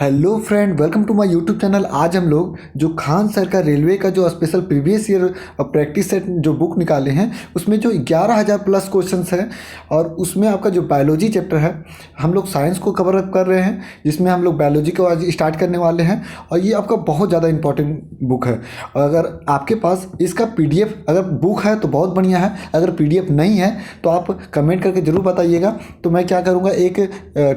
Hello friend, welcome to my YouTube channel. आज हम लोग जो खान सर का रेलवे का जो special previous year practice set जो बुक निकाले हैं उसमें जो 11,000 प्लस क्वेश्चंस हैं और उसमें आपका जो बायोलॉजी चैप्टर है हम लोग साइंस को कवर अप कर रहे हैं, जिसमें हम लोग बायोलॉजी को आज स्टार्ट करने वाले हैं। और ये आपका बहुत ज़्यादा इंपॉर्टेंट बुक है। और अगर आपके पास इसका PDF अगर बुक है तो बहुत बढ़िया है, अगर PDF नहीं है तो आप कमेंट करके ज़रूर बताइएगा। तो मैं क्या करूँगा, एक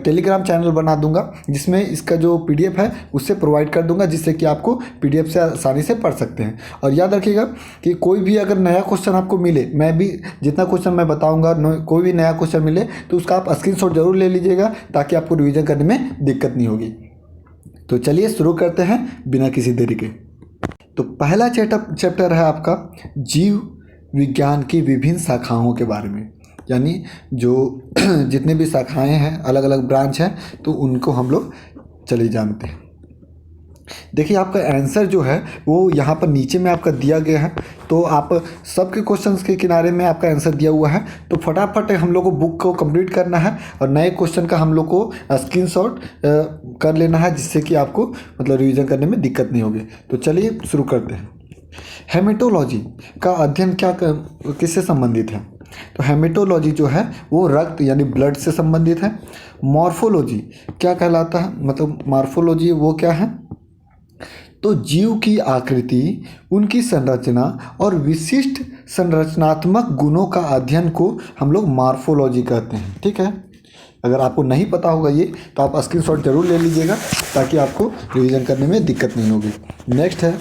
टेलीग्राम चैनल बना दूंगा जिसमें इसका जो PDF है उससे प्रोवाइड कर दूंगा, जिससे कि आपको PDF से आसानी से पढ़ सकते हैं। और याद रखिएगा कि कोई भी अगर नया क्वेश्चन आपको मिले, मैं भी जितना क्वेश्चन मैं बताऊंगा कोई भी नया क्वेश्चन मिले तो उसका आप स्क्रीनशॉट जरूर ले लीजिएगा, ताकि आपको रिवीजन करने में दिक्कत नहीं होगी। तो चलिए शुरू करते हैं बिना किसी देरी के। तो पहला चैप्टर है आपका जीव विज्ञान की विभिन्न शाखाओं के बारे में, यानी जो जितने भी शाखाएं हैं, अलग अलग ब्रांच हैं, तो उनको हम लोग चलिए जानते हैं। देखिए आपका आंसर जो है वो यहाँ पर नीचे में आपका दिया गया है। तो आप सबके क्वेश्चंस के किनारे में आपका आंसर दिया हुआ है। तो फटाफट हम लोग को बुक को कंप्लीट करना है और नए क्वेश्चन का हम लोग को स्क्रीनशॉट कर लेना है, जिससे कि आपको मतलब रिवीजन करने में दिक्कत नहीं होगी। तो चलिए शुरू करते हैं। हेमेटोलॉजी का अध्ययन किससे संबंधित है? तो हेमेटोलॉजी जो है वो रक्त यानी ब्लड से संबंधित है। मॉर्फोलॉजी क्या कहलाता है, मतलब मॉर्फोलॉजी वो क्या है? तो जीव की आकृति, उनकी संरचना और विशिष्ट संरचनात्मक गुणों का अध्ययन को हम लोग मॉर्फोलॉजी कहते हैं। ठीक है, अगर आपको नहीं पता होगा ये तो आप स्क्रीनशॉट जरूर ले लीजिएगा, ताकि आपको रिवीजन करने में दिक्कत नहीं होगी। नेक्स्ट है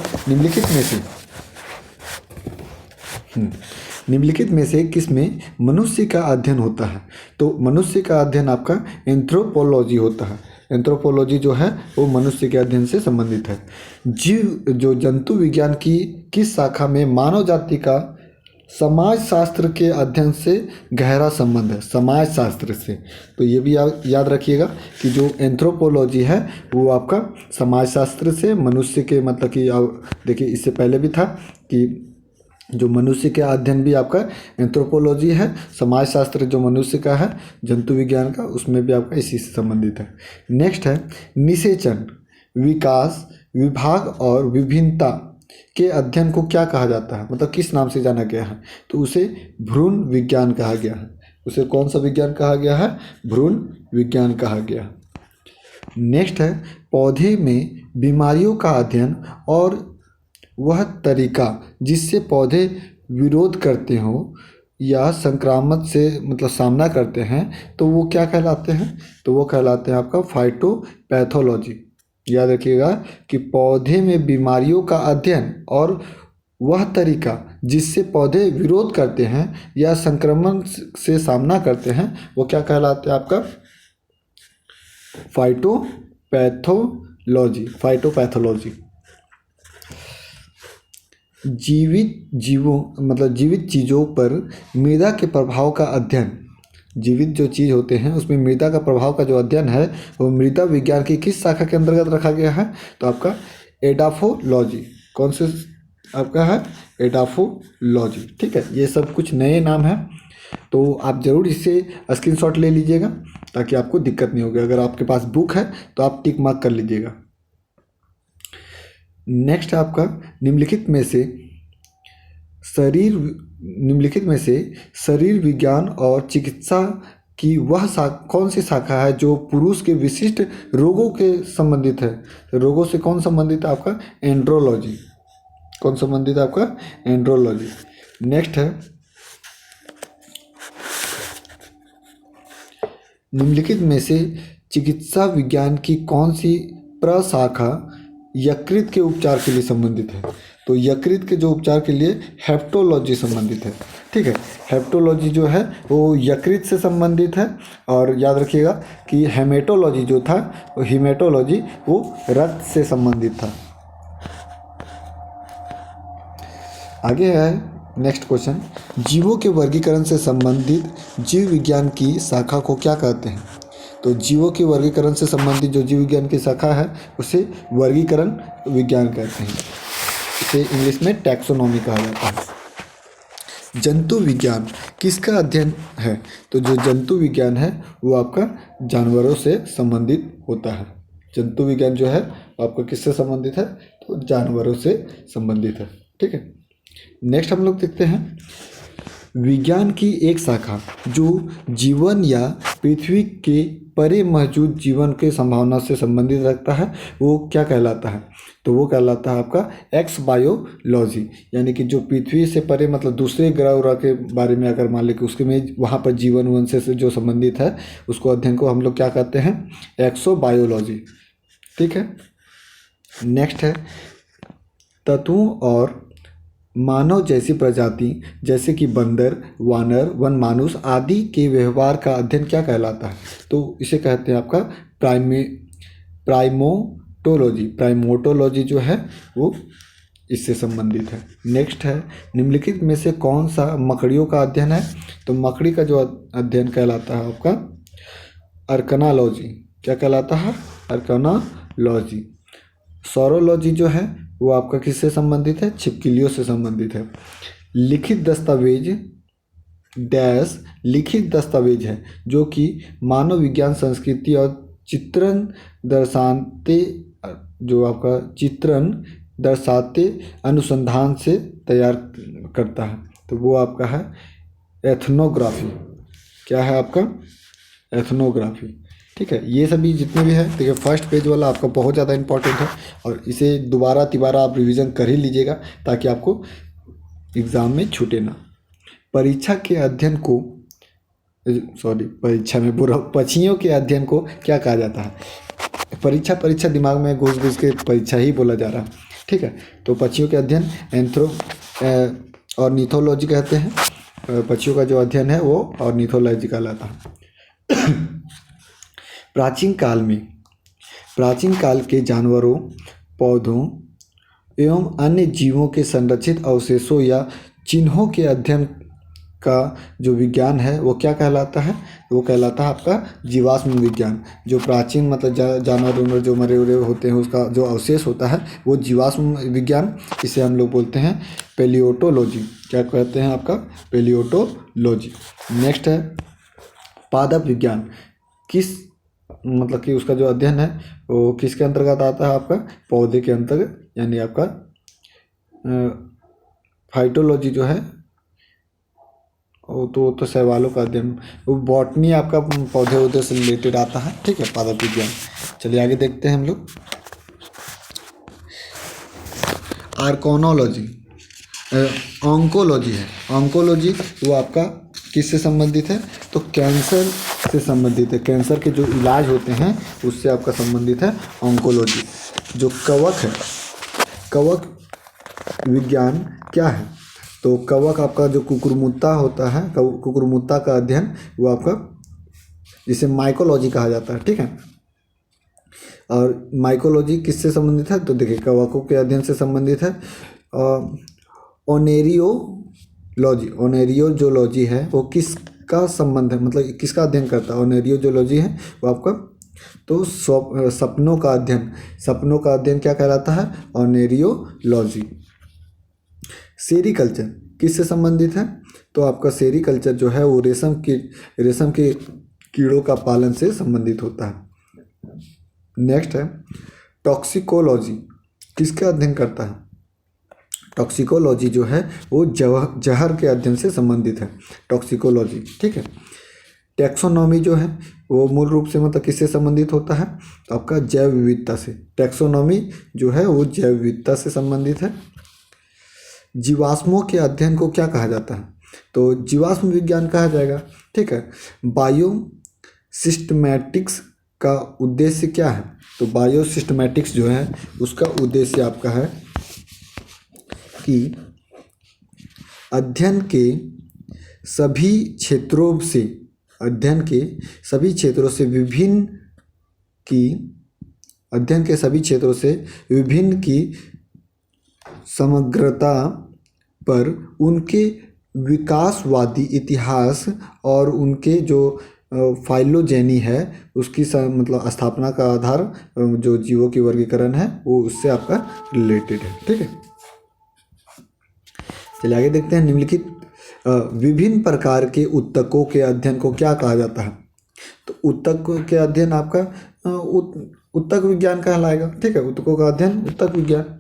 निम्नलिखित में से किस में मनुष्य का अध्ययन होता है? तो मनुष्य का अध्ययन आपका एंथ्रोपोलॉजी होता है। एंथ्रोपोलॉजी जो है वो मनुष्य के अध्ययन से संबंधित है। जीव जो जंतु विज्ञान की किस शाखा में मानव जाति का समाज शास्त्र के अध्ययन से गहरा संबंध है? समाज शास्त्र से। तो ये भी याद रखिएगा कि जो एंथ्रोपोलॉजी है वो आपका समाज शास्त्र से, मनुष्य के मतलब कि देखिए इससे पहले भी था कि जो मनुष्य के अध्ययन भी आपका एंथ्रोपोलॉजी है, समाज शास्त्र जो मनुष्य का है, जंतु विज्ञान का, उसमें भी आपका इसी से संबंधित है। नेक्स्ट है निषेचन, विकास, विभाग और विभिन्नता के अध्ययन को क्या कहा जाता है, मतलब किस नाम से जाना गया है? तो उसे भ्रूण विज्ञान कहा गया है। उसे कौन सा विज्ञान कहा गया है? भ्रूण विज्ञान कहा गया है। नेक्स्ट है पौधे में बीमारियों का अध्ययन और वह तरीका जिससे पौधे विरोध करते हो या संक्रामक से मतलब सामना करते हैं, तो वो क्या कहलाते हैं? तो वो कहलाते हैं आपका फाइटोपैथोलॉजी। याद रखिएगा कि पौधे में बीमारियों का अध्ययन और वह तरीका जिससे पौधे विरोध करते हैं या संक्रमण से सामना करते हैं, वो क्या कहलाते हैं? आपका फाइटोपैथोलॉजी। जीवित चीज़ों पर मृदा के प्रभाव का अध्ययन। जीवित जो चीज़ होते हैं उसमें मृदा का प्रभाव का जो अध्ययन है वो मृदा विज्ञान की किस शाखा के अंतर्गत रखा गया है? तो आपका एडाफोलॉजी। कौन से आपका है? एडाफोलॉजी। ठीक है, ये सब कुछ नए नाम हैं, तो आप ज़रूर इससे स्क्रीनशॉट ले लीजिएगा, ताकि आपको दिक्कत नहीं होगी। अगर आपके पास बुक है तो आप टिक मार्क कर लीजिएगा। नेक्स्ट है आपका निम्नलिखित में से शरीर विज्ञान और चिकित्सा की वह कौन सी शाखा है जो पुरुष के विशिष्ट रोगों के संबंधित है? तो रोगों से कौन संबंधित है? आपका एंड्रोलॉजी। कौन संबंधित है? आपका एंड्रोलॉजी। नेक्स्ट है निम्नलिखित में से चिकित्सा विज्ञान की कौन सी प्रशाखा यकृत के उपचार के लिए संबंधित है? तो यकृत के जो उपचार के लिए हेप्टोलॉजी संबंधित है। ठीक है, हेप्टोलॉजी जो है वो यकृत से संबंधित है। और याद रखिएगा कि हेमेटोलॉजी जो था, वो हीमेटोलॉजी वो रक्त से संबंधित था। आगे है नेक्स्ट क्वेश्चन, जीवों के वर्गीकरण से संबंधित जीव विज्ञान की शाखा को क्या कहते हैं? तो जीवों के वर्गीकरण से संबंधित जो जीव विज्ञान की शाखा है उसे वर्गीकरण विज्ञान कहते हैं। इसे इंग्लिश में टैक्सोनॉमी कहा जाता है। जंतु विज्ञान किसका अध्ययन है? तो जो जंतु विज्ञान है वो आपका जानवरों से संबंधित होता है। जंतु विज्ञान जो है आपका किससे संबंधित है, तो जानवरों से संबंधित है। ठीक है, नेक्स्ट हम लोग देखते हैं विज्ञान की एक शाखा जो जीवन या पृथ्वी के परे मौजूद जीवन के संभावना से संबंधित रखता है, वो क्या कहलाता है, तो वो कहलाता है आपका एक्स बायोलॉजी। यानी कि जो पृथ्वी से परे मतलब दूसरे ग्रह उरह के बारे में अगर मान लें कि उसके में वहाँ पर जीवन वन से जो संबंधित है उसको अध्ययन को हम लोग क्या कहते हैं, एक्सोबायोलॉजी। ठीक है, नेक्स्ट है तत्वों और मानव जैसी प्रजाति जैसे कि बंदर, वानर, वनमानुष आदि के व्यवहार का अध्ययन क्या कहलाता है, तो इसे कहते हैं आपका प्राइमोटोलॉजी। प्राइमोटोलॉजी जो है वो इससे संबंधित है। नेक्स्ट है निम्नलिखित में से कौन सा मकड़ियों का अध्ययन है, तो मकड़ी का जो अध्ययन कहलाता है आपका अर्कनालॉजी। क्या कहलाता है, अर्कनालॉजी। सौरोलॉजी जो है वो आपका किससे संबंधित है, छिपकलियों से संबंधित है। लिखित दस्तावेज डैश लिखित दस्तावेज है जो कि मानव विज्ञान, संस्कृति और चित्रण दर्शाते जो आपका चित्रण दर्शाते अनुसंधान से तैयार करता है, तो वो आपका है एथनोग्राफी। क्या है आपका, एथनोग्राफी। ठीक है, ये सभी जितने भी है देखिए फर्स्ट पेज वाला आपका बहुत ज़्यादा इंपॉर्टेंट है और इसे दोबारा तिबारा आप रिवीजन कर ही लीजिएगा ताकि आपको एग्ज़ाम में छूटे ना। परीक्षा के अध्ययन को परीक्षा में बुरा पक्षियों के अध्ययन को क्या कहा जाता है, परीक्षा दिमाग में घुस घुस के परीक्षा ही बोला जा रहा है। ठीक है, तो पक्षियों के अध्ययन ऑर्निथोलॉजी कहते हैं। पक्षियों का जो अध्ययन है वो ऑर्निथोलॉजी कहलाता है। प्राचीन काल के जानवरों, पौधों एवं अन्य जीवों के संरक्षित अवशेषों या चिन्हों के अध्ययन का जो विज्ञान है वो क्या कहलाता है, वो कहलाता है आपका जीवाश्म विज्ञान। जो प्राचीन मतलब जानवर जो मरे हुए होते हैं उसका जो अवशेष होता है वो जीवाश्म विज्ञान, इसे हम लोग बोलते हैं पेलियोटोलॉजी। क्या कहते हैं आपका, पेलियोटोलॉजी। नेक्स्ट है पादप विज्ञान। किस मतलब कि उसका जो अध्ययन है वो किसके अंतर्गत आता है, आपका पौधे के अंतर्गत, यानी आपका फाइटोलॉजी जो है वो तो शैवालों का अध्ययन, वो बॉटनी आपका पौधे उधे से रिलेटेड आता है। ठीक है, पादप विज्ञान। चलिए आगे देखते हैं हम लोग आर्कोनोलॉजी। ऑन्कोलॉजी है, ऑन्कोलॉजी वो आपका किससे संबंधित है, तो कैंसर से संबंधित है। कैंसर के जो इलाज होते हैं उससे आपका संबंधित है ऑन्कोलॉजी। जो कवक है, कवक विज्ञान क्या है, तो कवक आपका जो कुकुरमुत्ता होता है, कुकुरमुत्ता का अध्ययन वो आपका जिसे माइकोलॉजी कहा जाता है। ठीक है, और माइकोलॉजी किससे संबंधित है, तो देखिए कवकों के अध्ययन से संबंधित है। ओनेरियोलॉजी है वो किसका संबंध है, मतलब किसका अध्ययन करता है, ओनेरियोलॉजी है वो आपका तो सपनों का अध्ययन क्या कहलाता है, ओनेरियोलॉजी। सेरीकल्चर किससे संबंधित है, तो आपका सेरीकल्चर जो है वो रेशम के कीड़ों का पालन से संबंधित होता है। नेक्स्ट है टॉक्सिकोलॉजी, किसका अध्ययन करता है, टॉक्सिकोलॉजी जो है वो जहर के अध्ययन से संबंधित है, टॉक्सिकोलॉजी। ठीक है, टैक्सोनॉमी जो है वो मूल रूप से मतलब किससे संबंधित होता है, तो आपका जैव विविधता से। टैक्सोनॉमी जो है वो जैव विविधता से संबंधित है। जीवाश्मों के अध्ययन को क्या कहा जाता है, तो जीवाश्म विज्ञान कहा जाएगा। ठीक है, बायो सिस्टमैटिक्स का उद्देश्य क्या है, तो बायो सिस्टमैटिक्स जो है उसका उद्देश्य आपका है कि अध्ययन के सभी क्षेत्रों से विभिन्न की समग्रता पर उनके विकासवादी इतिहास और उनके जो फाइलोजेनी है उसकी मतलब स्थापना का आधार जो जीवों की वर्गीकरण है वो उससे आपका रिलेटेड है। ठीक है, चलिए आगे देखते हैं निम्नलिखित विभिन्न प्रकार के उत्तकों के अध्ययन को क्या कहा जाता है, तो उत्तक के अध्ययन आपका ऊतक विज्ञान कहलाएगा। ठीक है, ऊतकों का अध्ययन ऊतक विज्ञान।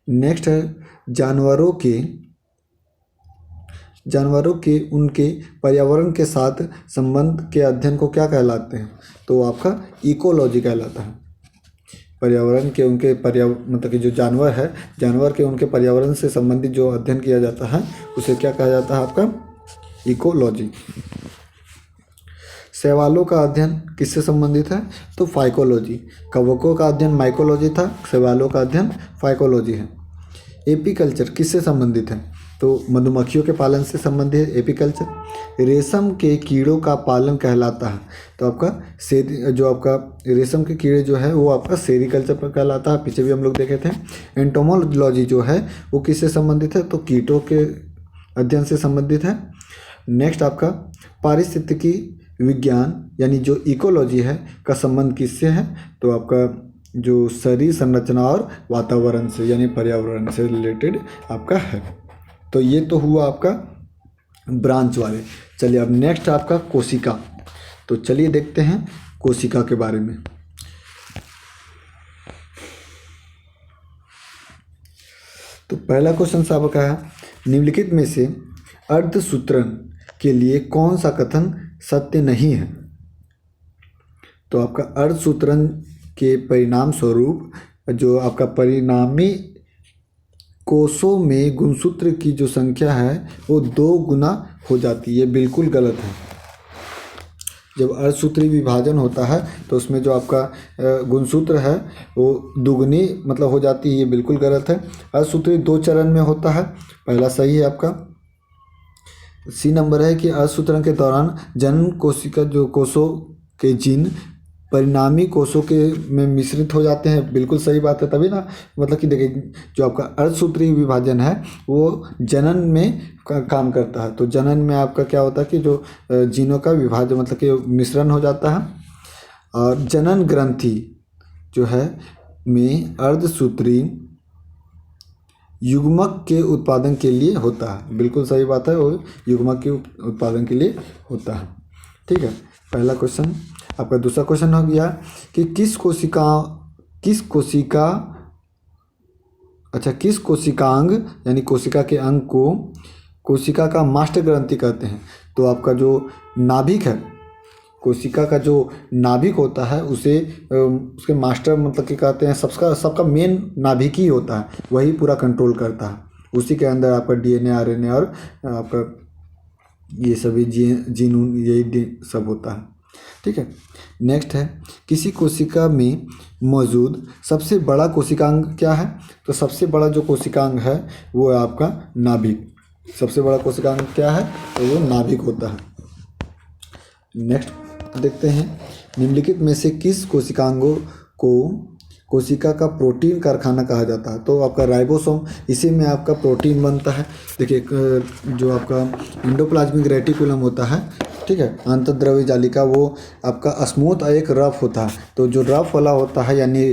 नेक्स्ट है जानवरों के उनके पर्यावरण के साथ संबंध के अध्ययन को क्या कहलाते हैं? तो आपका इकोलॉजी कहलाता है। पर्यावरण के उनके मतलब कि जो जानवर है, जानवर के उनके पर्यावरण से संबंधित जो अध्ययन किया जाता है उसे क्या कहा जाता है? आपका इकोलॉजी। शैवालों का अध्ययन किससे संबंधित है? तो फाइकोलॉजी। कवकों का अध्ययन माइकोलॉजी था, शैवालों का अध्ययन फाइकोलॉजी है। एपीकल्चर किससे संबंधित है? तो मधुमक्खियों के पालन से संबंधित है एपीकल्चर। रेशम के कीड़ों का पालन कहलाता है, तो आपका जो आपका रेशम के कीड़े जो है वो आपका सेरीकल्चर पर कहलाता है, पीछे भी हम लोग देखे थे। एंटोमोलॉजी जो है वो किससे संबंधित है? तो कीटों के अध्ययन से संबंधित है। नेक्स्ट आपका पारिस्थितिकी विज्ञान यानी जो इकोलॉजी है का संबंध किससे है? तो आपका जो शरीर संरचना और वातावरण से यानी पर्यावरण से रिलेटेड आपका है। तो ये तो हुआ आपका ब्रांच वाले। चलिए अब नेक्स्ट आपका कोशिका। तो चलिए देखते हैं कोशिका के बारे में। तो पहला क्वेश्चन साहब का है, निम्नलिखित में से अर्धसूत्रण के लिए कौन सा कथन सत्य नहीं है? तो आपका अर्धसूत्रण के परिणाम स्वरूप जो आपका परिणामी कोषों में गुणसूत्र की जो संख्या है वो 2 गुना हो जाती है, बिल्कुल गलत है। जब अर्धसूत्री विभाजन होता है तो उसमें जो आपका गुणसूत्र है वो दुगनी मतलब हो जाती है, ये बिल्कुल गलत है। अर्धसूत्री 2 चरण में होता है, पहला सही है आपका। सी नंबर है कि अर्धसूत्रण के दौरान जनन कोशिका जो कोषों के जीन परिणामी कोषों के में मिश्रित हो जाते हैं, बिल्कुल सही बात है। तभी ना मतलब कि देखिए जो आपका अर्धसूत्री विभाजन है वो जनन में काम करता है। तो जनन में आपका क्या होता है कि जो जीनों का विभाजन मतलब कि मिश्रण हो जाता है। और जनन ग्रंथि जो है में अर्धसूत्री युग्मक के उत्पादन के लिए होता है, बिल्कुल सही बात है, वो युग्मक के उत्पादन के लिए होता है। ठीक है, पहला क्वेश्चन। आपका दूसरा क्वेश्चन हो गया कि किस कोशिकांग यानी कोशिका के अंग को कोशिका का मास्टर ग्रंथि कहते हैं? तो आपका जो नाभिक है, कोशिका का जो नाभिक होता है उसे उसके मास्टर मतलब कि कहते हैं, सबका मेन नाभिक ही होता है, वही पूरा कंट्रोल करता है। उसी के अंदर आपका डीएनए आरएनए और आपका ये सभी जीन यही सब होता है। ठीक है, नेक्स्ट है किसी कोशिका में मौजूद सबसे बड़ा कोशिकांग क्या है? तो सबसे बड़ा जो कोशिकांग है वो है आपका नाभिक। सबसे बड़ा कोशिकांग क्या है? तो वो नाभिक होता है। नेक्स्ट देखते हैं, निम्नलिखित में से किस कोशिकांगों को कोशिका का प्रोटीन कारखाना कहा जाता है? तो आपका राइबोसोम, इसी में आपका प्रोटीन बनता है। देखिए जो आपका एंडोप्लाज्मिक रेटिकुलम होता है, ठीक है, अंतर्द्रव्य जालिका, वो आपका स्मूथ और एक रफ होता है। तो जो रफ वाला होता है यानी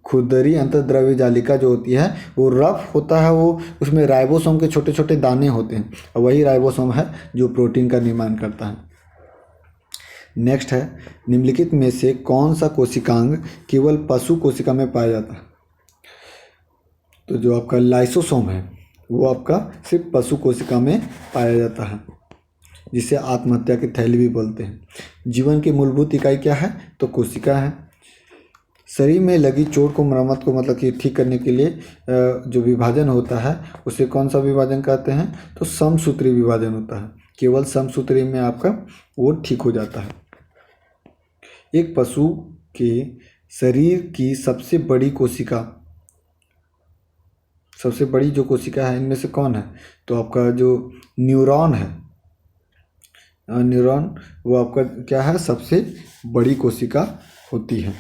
खुरदरी अंतर्द्रव्य जालिका जो होती है वो रफ होता है, वो उसमें राइबोसोम के छोटे छोटे दाने होते हैं और वही राइबोसोम है जो प्रोटीन का निर्माण करता है। नेक्स्ट है, निम्नलिखित में से कौन सा कोशिकांग केवल पशु कोशिका में पाया जाता है? तो जो आपका लाइसोसोम है वो आपका सिर्फ पशु कोशिका में पाया जाता है, जिसे आत्महत्या की थैली भी बोलते हैं। जीवन की मूलभूत इकाई क्या है? तो कोशिका है। शरीर में लगी चोट को मरम्मत को मतलब कि ठीक करने के लिए जो विभाजन होता है उसे कौन सा विभाजन कहते हैं? तो समसूत्री विभाजन होता है। केवल समसूत्री में आपका वो ठीक हो जाता है। एक पशु के शरीर की सबसे बड़ी जो कोशिका है इनमें से कौन है? तो आपका जो न्यूरॉन है, न्यूरॉन वो आपका क्या है? सबसे बड़ी कोशिका होती है।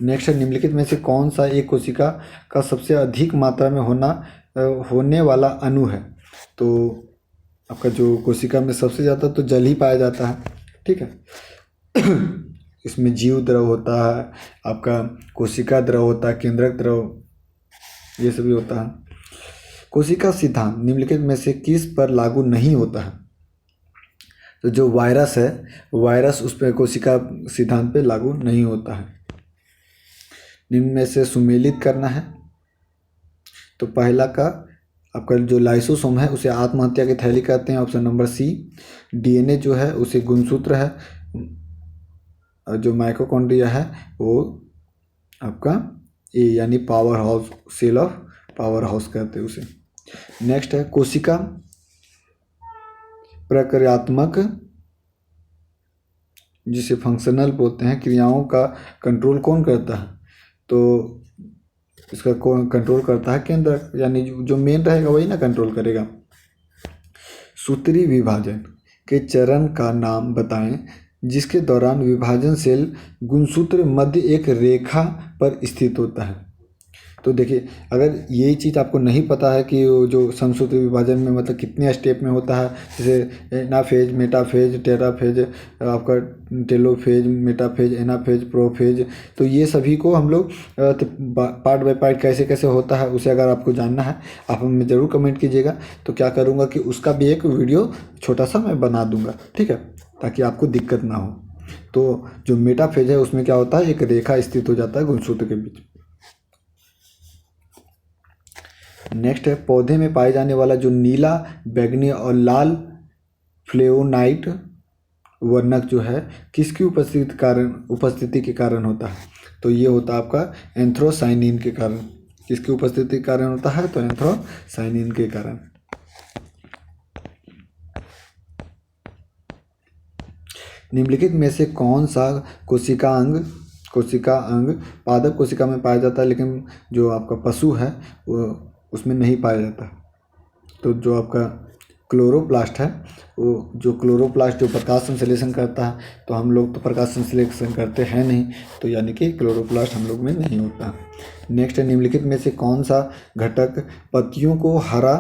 नेक्स्ट है, निम्नलिखित में से कौन सा एक कोशिका का सबसे अधिक मात्रा में होने वाला अणु है? तो आपका जो कोशिका में सबसे ज़्यादा तो जल ही पाया जाता है। ठीक है, इसमें जीव द्रव होता है, आपका कोशिका द्रव होता है, केंद्रक द्रव, ये सभी होता है। कोशिका सिद्धांत निम्नलिखित में से किस पर लागू नहीं होता है? तो जो वायरस है, वायरस उस पर कोशिका सिद्धांत पे लागू नहीं होता है। निम्न में से सुमेलित करना है। तो पहला का आपका जो लाइसोसोम है उसे आत्महत्या की थैली कहते हैं, ऑप्शन नंबर सी। डीएनए जो है उसे गुणसूत्र है, और जो माइटोकॉन्ड्रिया है वो आपका ए यानी power house, cell of power house कहते हैं उसे। नेक्स्ट है कोशिका प्रक्रियात्मक, जिसे फंक्शनल बोलते हैं, क्रियाओं का कंट्रोल कौन करता है? तो इसका कौन कंट्रोल करता है? केंद्रक, यानी जो मेन रहेगा वही ना कंट्रोल करेगा। सूत्री विभाजन के चरण का नाम बताएं जिसके दौरान विभाजन सेल गुणसूत्र मध्य एक रेखा पर स्थित होता है। तो देखिए, अगर यही चीज़ आपको नहीं पता है कि वो जो समसूत्र विभाजन में मतलब कितने स्टेप में होता है, जैसे एनाफेज, मेटाफेज, टेराफेज, आपका टेलोफेज, मेटाफेज, एनाफेज, प्रोफेज, तो ये सभी को हम लोग पार्ट बाय पार्ट कैसे कैसे होता है उसे अगर आपको जानना है आप हमें ज़रूर कमेंट कीजिएगा। तो क्या करूँगा कि उसका भी एक वीडियो छोटा सा मैं बना दूँगा, ठीक है, ताकि आपको दिक्कत ना हो। तो जो मेटाफेज है उसमें क्या होता है, एक रेखा स्थित हो जाता है गुणसूत्र के बीच। नेक्स्ट है पौधे में पाए जाने वाला जो नीला, बैगनी और लाल फ्लेवोनाइट वर्णक जो है किसकी उपस्थिति के कारण होता है? तो ये होता है आपका एंथ्रोसाइनिन के कारण। किसकी उपस्थिति के कारण होता है? तो एंथ्रोसाइनिन के कारण। निम्नलिखित में से कौन सा कोशिका अंग पादप कोशिका में पाया जाता है लेकिन जो आपका पशु है वो उसमें नहीं पाया जाता? तो जो आपका क्लोरोप्लास्ट है, वो जो क्लोरोप्लास्ट जो प्रकाश संश्लेषण करता है, तो हम लोग तो प्रकाश संश्लेषण करते हैं नहीं, तो यानी कि क्लोरोप्लास्ट हम लोग में नहीं होता। नेक्स्ट है निम्नलिखित में से कौन सा घटक पत्तियों को हरा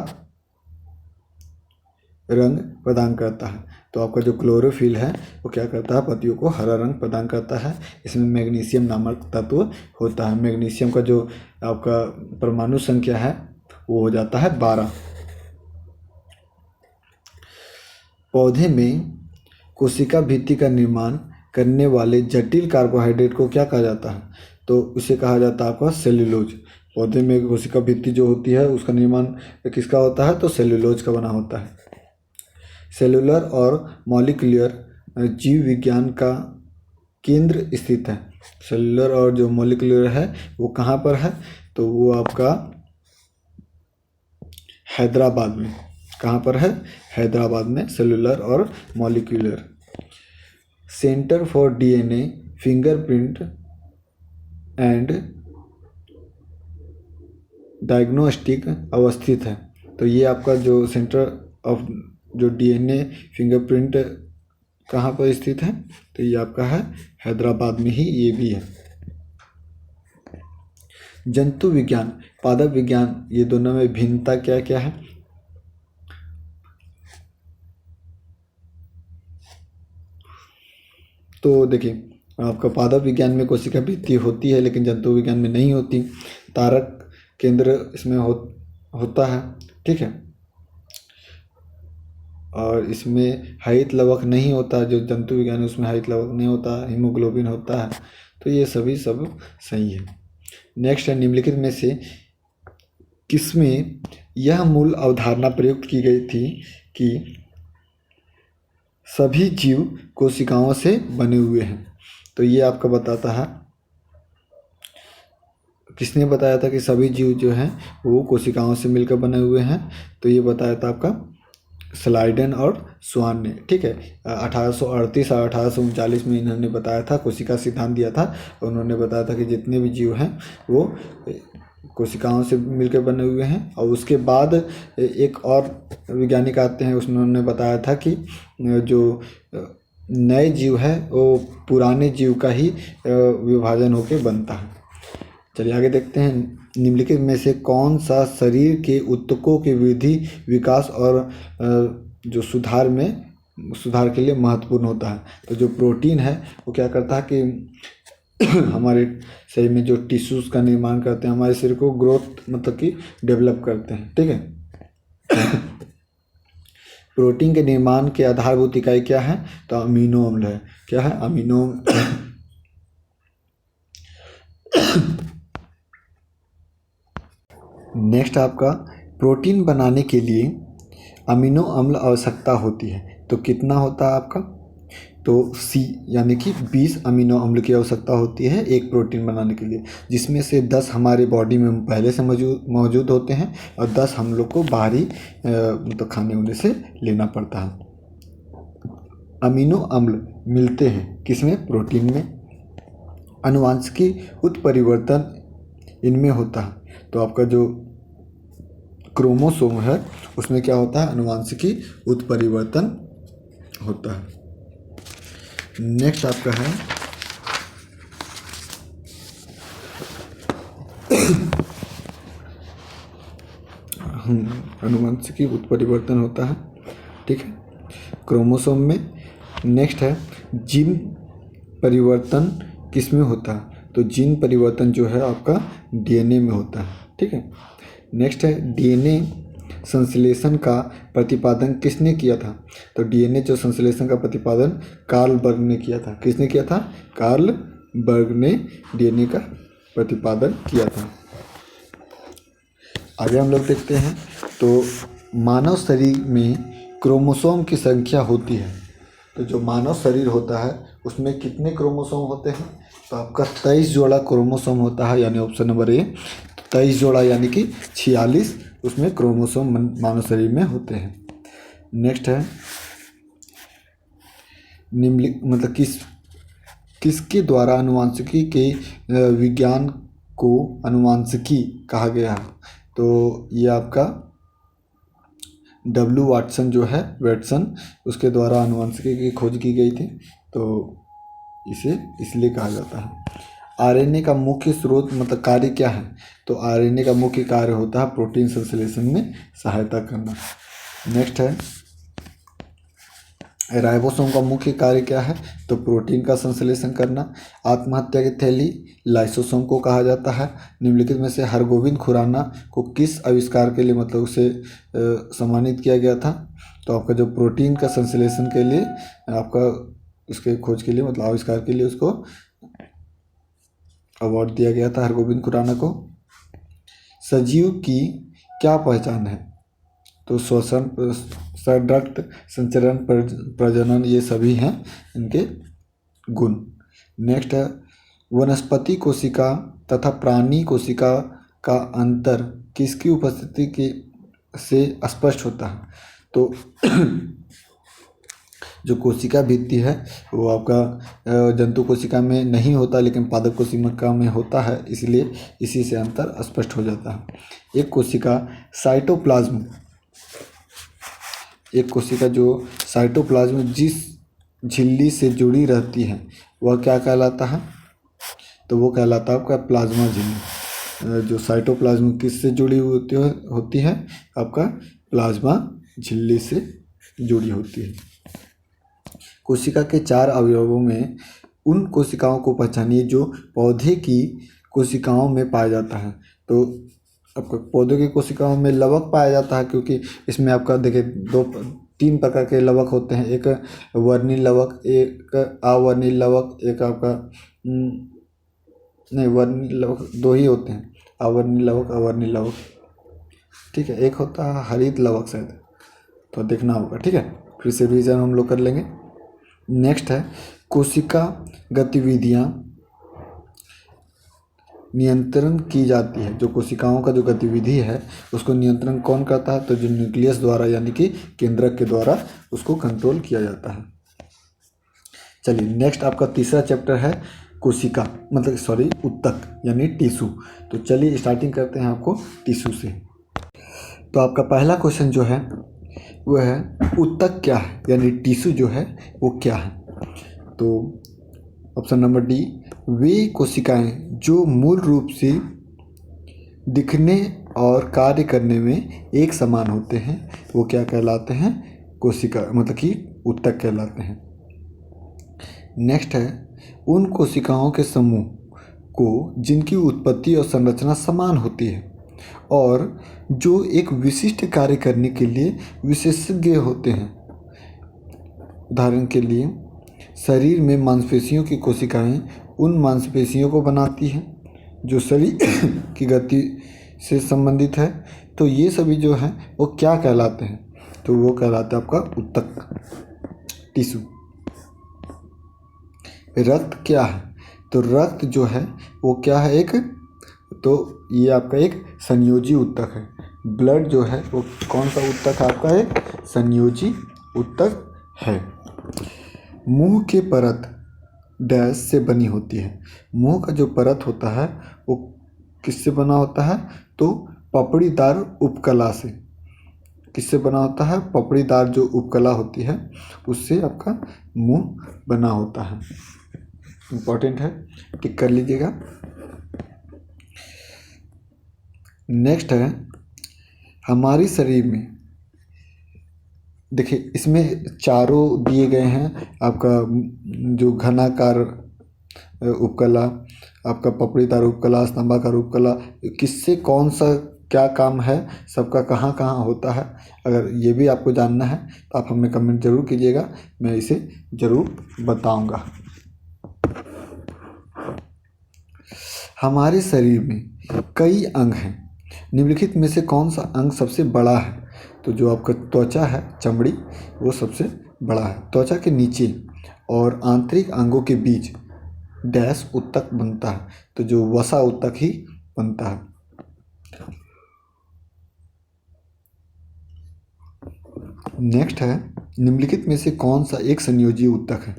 रंग प्रदान करता है? तो आपका जो क्लोरोफिल है वो क्या करता है, पत्तियों को हरा रंग प्रदान करता है। इसमें मैग्नीशियम नामक तत्व होता है। मैग्नीशियम का जो आपका परमाणु संख्या है वो हो जाता है 12। पौधे में कोशिका भित्ति का निर्माण करने वाले जटिल कार्बोहाइड्रेट को क्या कहा जाता है? तो उसे कहा जाता है आपका सेल्यूलोज। पौधे में कोशिका भित्ति जो होती है उसका निर्माण किसका होता है? तो सेल्यूलोज का बना होता है। सेलुलर और मॉलिक्यूलर जीव विज्ञान का केंद्र स्थित है। सेलुलर और जो मॉलिक्यूलर है वो कहाँ पर है? तो वो आपका हैदराबाद में। कहाँ पर है? हैदराबाद में सेलुलर और molecular. Centre for DNA fingerprint and diagnostic अवस्थित है। तो ये आपका जो सेंटर ऑफ जो डीएनए फिंगरप्रिंट कहाँ पर स्थित है? तो ये आपका है हैदराबाद में ही ये भी है। जंतु विज्ञान, पादप विज्ञान, ये दोनों में भिन्नता क्या क्या है? तो देखिए, आपका पादप विज्ञान में कोशिका भित्ति होती है लेकिन जंतु विज्ञान में नहीं होती। तारक केंद्र इसमें होता है, ठीक है, और इसमें हरित लवक नहीं होता। जो जंतु विज्ञान है उसमें हरित लवक नहीं होता, हीमोग्लोबिन होता है। तो ये सभी सब सही है। नेक्स्ट है निम्नलिखित में से किसमें यह मूल अवधारणा प्रयुक्त की गई थी कि सभी जीव कोशिकाओं से बने हुए हैं? तो ये आपका बताता है, किसने बताया था कि सभी जीव जो हैं वो कोशिकाओं से मिलकर बने हुए हैं? तो ये बताया था आपका स्लाइडन और स्वान ने, ठीक है। 1838 और 1839 में इन्होंने बताया था, कोशिका सिद्धांत दिया था। उन्होंने बताया था कि जितने भी जीव हैं वो कोशिकाओं से मिलकर बने हुए हैं। और उसके बाद एक और वैज्ञानिक आते हैं, उन्होंने बताया था कि जो नए जीव है वो पुराने जीव का ही विभाजन होकर बनता है। चलिए आगे देखते हैं। निम्नलिखित में से कौन सा शरीर के ऊतकों की वृद्धि, विकास और जो सुधार के लिए महत्वपूर्ण होता है? तो जो प्रोटीन है वो क्या करता है कि हमारे शरीर में जो टिश्यूज़ का निर्माण करते हैं, हमारे शरीर को ग्रोथ मतलब कि डेवलप करते हैं, ठीक है। प्रोटीन के निर्माण के आधारभूत इकाई क्या है? तो अमीनो अम्ल है। क्या है? अमीनो। नेक्स्ट आपका, प्रोटीन बनाने के लिए अमीनो अम्ल आवश्यकता होती है, तो कितना होता है आपका? तो सी यानी कि 20 अमीनो अम्ल की आवश्यकता होती है एक प्रोटीन बनाने के लिए, जिसमें से 10 हमारे बॉडी में पहले से मौजूद होते हैं और 10 हम लोग को बाहरी मतलब खाने होने से लेना पड़ता है। अमीनो अम्ल मिलते हैं किसमें? प्रोटीन में। आनुवांशिकी उत्परिवर्तन इनमें होता है, तो आपका जो क्रोमोसोम है उसमें क्या होता है? आनुवांशिकी उत्परिवर्तन होता है। नेक्स्ट आपका है आनुवंशिकी उत्परिवर्तन होता है, ठीक है, क्रोमोसोम में। नेक्स्ट है जीन परिवर्तन किस में होता है? तो जीन परिवर्तन जो है आपका डीएनए में होता है, ठीक है। नेक्स्ट है डीएनए संश्लेषण का प्रतिपादन किसने किया था? तो डीएनए जो संश्लेषण का प्रतिपादन कार्ल बर्ग ने किया था। किसने किया था? कार्ल बर्ग ने डीएनए का प्रतिपादन किया था। आगे हम लोग देखते हैं, तो मानव शरीर में क्रोमोसोम की संख्या होती है, तो जो मानव शरीर होता है उसमें कितने क्रोमोसोम होते हैं? तो आपका 23 जोड़ा क्रोमोसोम होता है, यानी ऑप्शन नंबर ए 23 जोड़ा यानी कि 46 उसमें क्रोमोसोम मानव शरीर में होते हैं। नेक्स्ट है निम्नलिखित मतलब किसके द्वारा आनुवांशिकी के विज्ञान को आनुवांशिकी कहा गया है? तो ये आपका डब्ल्यू वाटसन जो है, वेटसन, उसके द्वारा आनुवांशिकी की खोज की गई थी, तो इसे इसलिए कहा जाता है। आरएनए का मुख्य स्रोत मतलब कार्य क्या है? तो आरएनए का मुख्य कार्य होता है प्रोटीन संश्लेषण में सहायता करना। नेक्स्ट है राइबोसोम का मुख्य कार्य क्या है? तो प्रोटीन का संश्लेषण करना। आत्महत्या की थैली लाइसोसोम को कहा जाता है। निम्नलिखित में से हरगोविंद खुराना को किस आविष्कार के लिए मतलब उसे सम्मानित किया गया था? तो आपका जो प्रोटीन का संश्लेषण के लिए आपका उसके खोज के लिए मतलब आविष्कार के लिए उसको अवार्ड दिया गया था हरगोविंद खुराना को। सजीव की क्या पहचान है? तो श्वसन, रक्त संचरण, प्रजनन, ये सभी हैं इनके गुण। नेक्स्ट है वनस्पति कोशिका तथा प्राणी कोशिका का अंतर किसकी उपस्थिति के से स्पष्ट होता है? तो जो कोशिका भित्ति है वो आपका जंतु कोशिका में नहीं होता, लेकिन पादप कोशिका में होता है, इसलिए इसी से अंतर स्पष्ट हो जाता है। एक कोशिका जो साइटोप्लाज्म जिस झिल्ली से जुड़ी रहती है वह क्या कहलाता है? तो वो कहलाता है आपका प्लाज्मा झिल्ली। जो साइटोप्लाज्म किससे जुड़ी होती है? आपका प्लाज्मा झिल्ली से जुड़ी होती है। कोशिका के 4 अवयवों में उन कोशिकाओं को पहचानिए जो पौधे की कोशिकाओं में पाया जाता है। तो आपका पौधों की कोशिकाओं में लवक पाया जाता है, क्योंकि इसमें आपका देखिए 3 प्रकार के लवक होते हैं, एक वर्णिल लवक, एक अवर्णिल लवक, एक आपका नहीं वर्णिल लवक 2 ही होते हैं, अवर्णिल लवक, अवर्णिल लवक, ठीक है। एक होता है हरित लवक शायद, तो देखना होगा, ठीक है, फिर से रिवीजन हम लोग कर लेंगे। नेक्स्ट है कोशिका गतिविधियाँ नियंत्रण की जाती है। जो कोशिकाओं का जो गतिविधि है उसको नियंत्रण कौन करता है? तो जो न्यूक्लियस द्वारा यानी कि केंद्रक के द्वारा उसको कंट्रोल किया जाता है। चलिए नेक्स्ट आपका तीसरा चैप्टर है कोशिका मतलब ऊतक यानी टिश्यू। तो चलिए स्टार्टिंग करते हैं आपको टिश्यू से। तो आपका पहला क्वेश्चन जो है वह है ऊतक क्या है, यानी टिश्यू जो है वो क्या है? तो ऑप्शन नंबर डी, वे कोशिकाएं जो मूल रूप से दिखने और कार्य करने में एक समान होते हैं वो क्या कहलाते हैं? कोशिका मतलब कि ऊतक कहलाते हैं। नेक्स्ट है उन कोशिकाओं के समूह को जिनकी उत्पत्ति और संरचना समान होती है और जो एक विशिष्ट कार्य करने के लिए विशेषज्ञ होते हैं। उदाहरण के लिए शरीर में मांसपेशियों की कोशिकाएं उन मांसपेशियों को बनाती हैं जो शरीर की गति से संबंधित है। तो ये सभी जो हैं वो क्या कहलाते हैं? तो वो कहलाता है आपका ऊतक, टिश्यू। रक्त क्या है? तो रक्त जो है वो क्या है? तो ये आपका एक संयोजी ऊतक है। ब्लड जो है वो कौन सा ऊतक है आपका? एक संयोजी ऊतक है। मुंह के परत डैश से बनी होती है। मुंह का जो परत होता है वो किससे बना होता है? तो पपड़ीदार उपकला से। किससे बना होता है? पपड़ीदार जो उपकला होती है उससे आपका मुंह बना होता है। इम्पॉर्टेंट है, टिक कर लीजिएगा। नेक्स्ट है हमारे शरीर में, देखिए इसमें चारों दिए गए हैं। आपका जो घनाकार उपकला, आपका पपड़ीदार उपकला, स्तंभाकार उपकला, किससे कौन सा क्या काम है, सबका कहाँ कहाँ होता है, अगर ये भी आपको जानना है तो आप हमें कमेंट ज़रूर कीजिएगा, मैं इसे ज़रूर बताऊंगा। हमारे शरीर में कई अंग हैं, निम्नलिखित में से कौन सा अंग सबसे बड़ा है? तो जो आपका त्वचा है, चमड़ी, वो सबसे बड़ा है। त्वचा के नीचे और आंतरिक अंगों के बीच डैश ऊतक बनता है, तो जो वसा ऊतक ही बनता है। नेक्स्ट है निम्नलिखित में से कौन सा एक संयोजी ऊतक है?